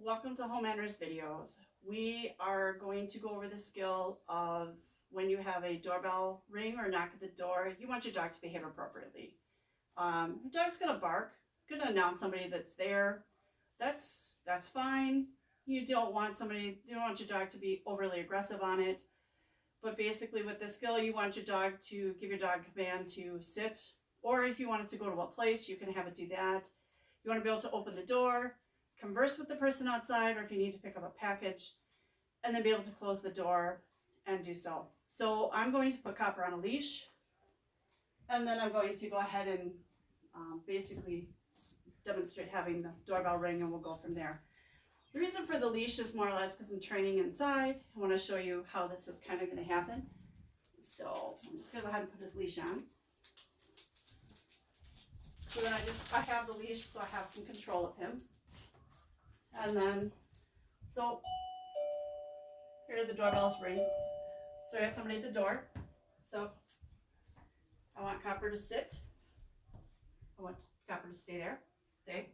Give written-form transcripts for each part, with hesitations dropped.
welcome to Home Manners videos. We are going to go over the skill of when you have a doorbell ring or knock at the door, you want your dog to behave appropriately. Your dog's gonna bark, gonna announce somebody that's there. That's fine. You don't want your dog to be overly aggressive on it. But basically with this skill, you want your dog to give your dog a command to sit, or if you want it to go to a place, you can have it do that. You want to be able to open the door, converse with the person outside, or if you need to pick up a package, and then be able to close the door and do so. So I'm going to put Kopper on a leash, and then I'm going to go ahead and basically demonstrate having the doorbell ring, and we'll go from there. The reason for the leash is more or less because I'm training inside. I want to show you how this is kind of going to happen. So I'm just going to go ahead and put this leash on. So then I have the leash, so I have some control of him. And then, so here the doorbells ring. So I got somebody at the door. So I want Kopper to sit. I want Kopper to stay there. Stay.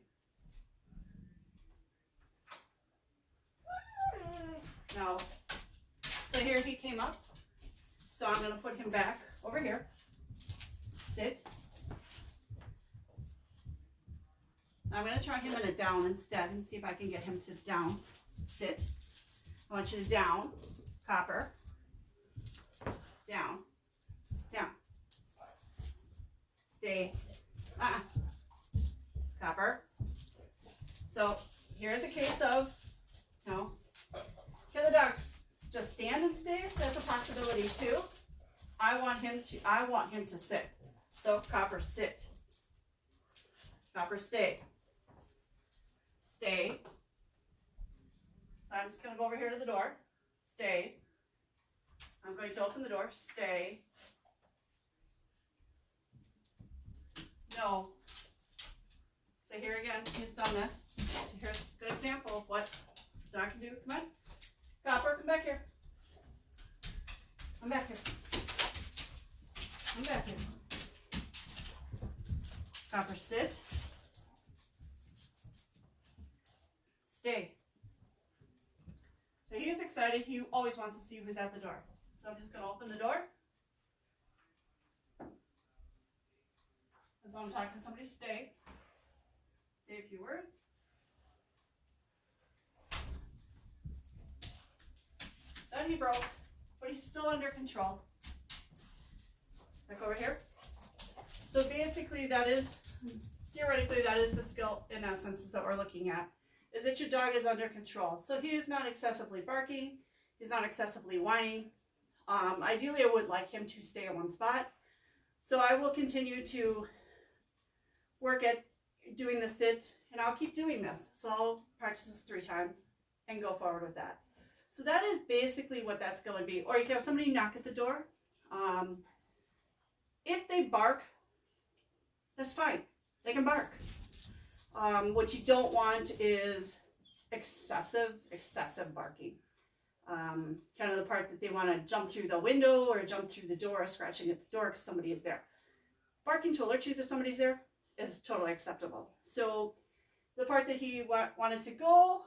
Now, so here he came up. So I'm going to put him back over here. Sit. I'm going to try him in a down instead and see if I can get him to down. Sit. I want you to down. Kopper. Down. Down. Stay. Kopper. So here's a case of, can the dogs just stand and stay? That's a possibility too. I want him to sit. So Kopper, sit. Kopper, stay. Stay. So I'm just going to go over here to the door. Stay. I'm going to open the door. Stay. No. So here again, he's done this. So here's a good example of what the dog can do. Come on. Kopper, come back here. Come back here. Come back here. Kopper, sit. Stay. So he's excited. He always wants to see who's at the door. So I'm just going to open the door. As I'm talking to somebody, stay. Say a few words. Then he broke, but he's still under control. Back over here. So basically theoretically that is the skill in essence that we're looking at, is that your dog is under control. So he is not excessively barking, he's not excessively whining. Ideally I would like him to stay in one spot. So I will continue to work at doing the sit, and I'll keep doing this. So I'll practice this 3 times and go forward with that. So that is basically what that's going to be. Or you can have somebody knock at the door. If they bark, that's fine. They can bark. What you don't want is excessive barking. Kind of the part that they want to jump through the window or jump through the door, scratching at the door because somebody is there. Barking to alert you that somebody's there is totally acceptable. So the part that he wanted to go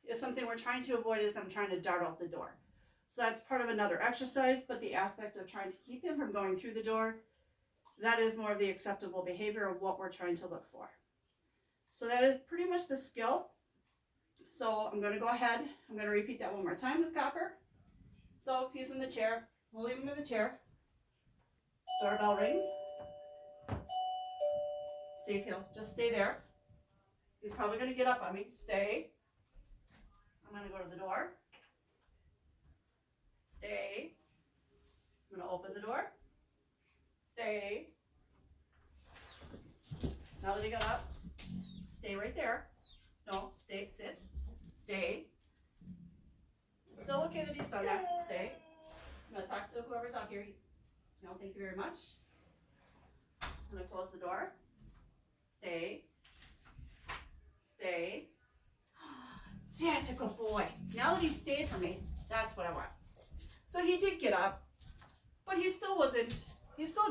is something we're trying to avoid, is them trying to dart out the door. So that's part of another exercise, but the aspect of trying to keep him from going through the door, that is more of the acceptable behavior of what we're trying to look for. So that is pretty much the skill. So I'm going to go ahead, I'm going to repeat that one more time with Kopper. So he's in the chair, we'll leave him in the chair. Doorbell rings. See if he'll just stay there. He's probably going to get up on me. Stay. I'm going to go to the door. Stay. I'm going to open the door. Stay. Now that he got up, stay right there. No, stay, sit. Stay. It's still okay that he's done that. Stay. I'm going to talk to whoever's out here. No, thank you very much. I'm going to close the door. Stay. Stay. That's a good boy. Now that he stayed for me, that's what I want. So he did get up, but he still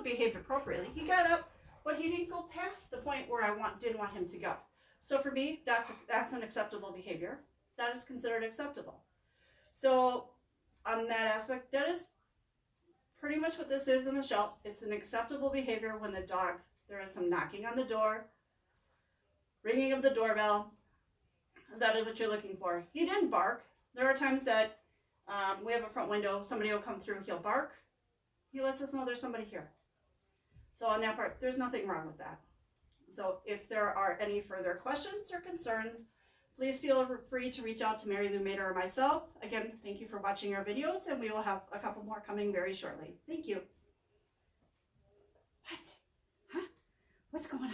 behaved appropriately. He got up, but he didn't go past the point where I didn't want him to go. So for me, that's an acceptable behavior. that is considered acceptable. So on that aspect, that is pretty much what this is in a shell. It's an acceptable behavior when the dog, there is some knocking on the door, ringing of the doorbell. That is what you're looking for. He didn't bark. There are times that we have a front window, somebody will come through, he'll bark. He lets us know there's somebody here. So on that part, there's nothing wrong with that. So if there are any further questions or concerns, please feel free to reach out to Mary Lou Mader or myself. Again, thank you for watching our videos, and we will have a couple more coming very shortly. Thank you. What? Huh? What's going on?